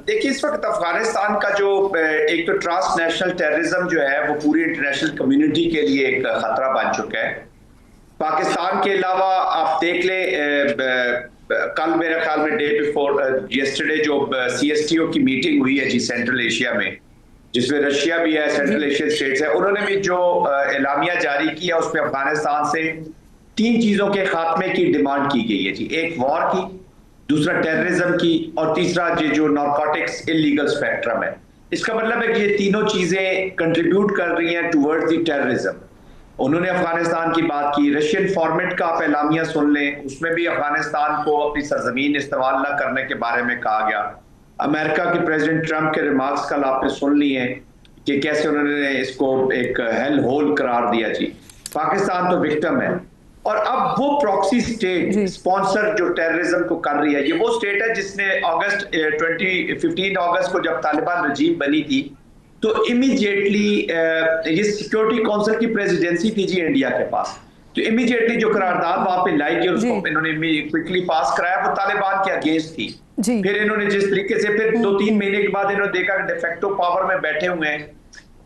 देखिए, इस वक्त अफगानिस्तान का जो एक तो ट्रांसनेशनल टेररिज्म जो है वो पूरी इंटरनेशनल कम्युनिटी के लिए एक खतरा बन चुका है। पाकिस्तान के अलावा आप देख लें, कल मेरे ख्याल में डे बिफोर यस्टरडे जो CSTO की मीटिंग हुई है जी सेंट्रल एशिया में, जिसमें रशिया भी है, सेंट्रल एशियन स्टेट्स है, उन्होंने भी जो एलामिया जारी किया उसमें अफगानिस्तान से 3 चीजों के खात्मे की डिमांड की गई है जी। एक वॉर की, दूसरा टेररिज्म की, और तीसरा जो नारकोटिक्स इलीगल स्पेक्ट्रम है। इसका मतलब है कि ये तीनों चीजें कंट्रीब्यूट कर रही हैं टुवर्ड्स द टेररिज्म। उन्होंने अफगानिस्तान की बात की। रशियन फॉर्मेट का आप एलामिया सुन लें, उसमें भी अफगानिस्तान को अपनी सरजमीन इस्तेमाल न करने के बारे में कहा गया। अमेरिका के प्रेसिडेंट ट्रंप के रिमार्क्स कल आपने सुन लिए कि कैसे उन्होंने इसको एक हेल होल करार दिया जी। पाकिस्तान तो विक्टिम है, और अब वो प्रॉक्सी स्टेट स्पॉन्सर जो टेररिज्म को कर रही है, ये वो स्टेट है जिसने अगस्त 15 अगस्त को जब तालिबान रजीम बनी थी तो इमीडिएटली ये सिक्योरिटी काउंसिल की प्रेसिडेंसी थी जी इंडिया के पास, तो इमीडिएटली जो करारदाद वहां पे लाई गई उसको इन्होंने क्विकली पास कराया, वो तालिबान के अगेंस्ट थी। फिर इन्होंने जिस तरीके से फिर 2-3 महीने के बाद इन्होंने देखा कि डिफेक्टो पावर में बैठे हुए हैं,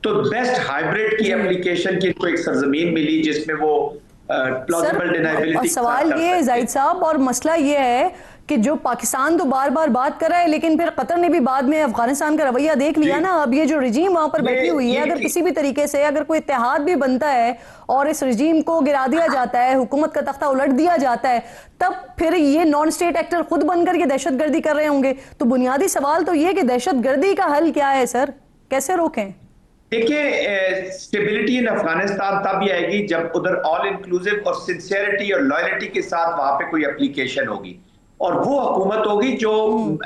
तो बेस्ट हाइब्रिड की एप्लीकेशन की इनको एक सरजमीन मिली जिसमें वो प्लॉजिबल डिनायबिलिटी। सवाल ये है जाहिद साहब, और मसला ये है कि जो पाकिस्तान तो बार बार बात कर रहा है, लेकिन फिर कतर ने भी बाद में अफगानिस्तान का रवैया देख लिया ना। अब ये जो रजीम वहां पर बैठी हुई है, अगर किसी भी तरीके से अगर कोई इत्तेहाद भी बनता है और इस रजीम को गिरा दिया जाता है, हुकूमत का तख्ता उलट दिया जाता है, तब फिर ये नॉन स्टेट एक्टर खुद बनकर ये दहशतगर्दी कर रहे होंगे। तो बुनियादी सवाल तो ये कि दहशतगर्दी का हल क्या है सर, कैसे रोकें? देखिए, स्टेबिलिटी इन अफगानिस्तान तब ही आएगी जब उधर ऑल इंक्लूसिव और सिंसियरिटी और लॉयल्टी के साथ वहां पे कोई एप्लीकेशन होगी, और वो हुकूमत होगी जो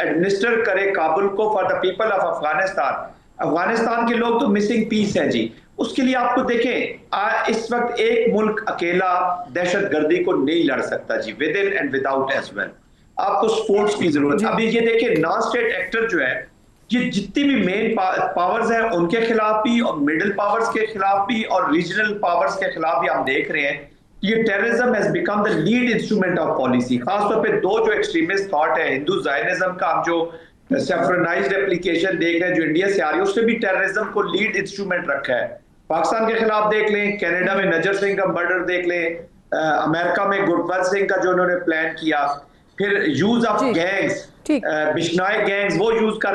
एडमिनिस्टर करे काबुल को for the people of Afghanistan. Afghanistan के लोग तो मिसिंग पीस हैं जी। उसके लिए आपको देखें, इस वक्त एक मुल्क अकेला दहशतगर्दी को नहीं लड़ सकता जी, within and without as well. आपको स्पोर्ट्स की जरूरत है। अभी ये देखिए, नॉन स्टेट एक्टर जो है, ये जितनी भी मेन पावर्स हैं उनके खिलाफ भी, और मिडिल पावर्स के खिलाफ भी, और रीजनल पावर्स के खिलाफ भी हम देख रहे हैं ये terrorism has become the lead instrument of policy. खासतौर पे दो जो एक्सट्रीमिस्ट थॉट है, हिंदू जायनिज्म का हम जो सेफ्रनाइज्ड एप्लीकेशन देख रहे हैं जो इंडिया से आ रही है, उसने भी टेररिज्म को लीड इंस्ट्रूमेंट रखा है। पाकिस्तान के खिलाफ देख लें, कनाडा में नजर सिंह का मर्डर देख लें, अमेरिका में गुरबख्श सिंह का जो उन्होंने प्लान किया, फिर use of gangs, Bishnoi gangs वो यूज कर रहे हैं।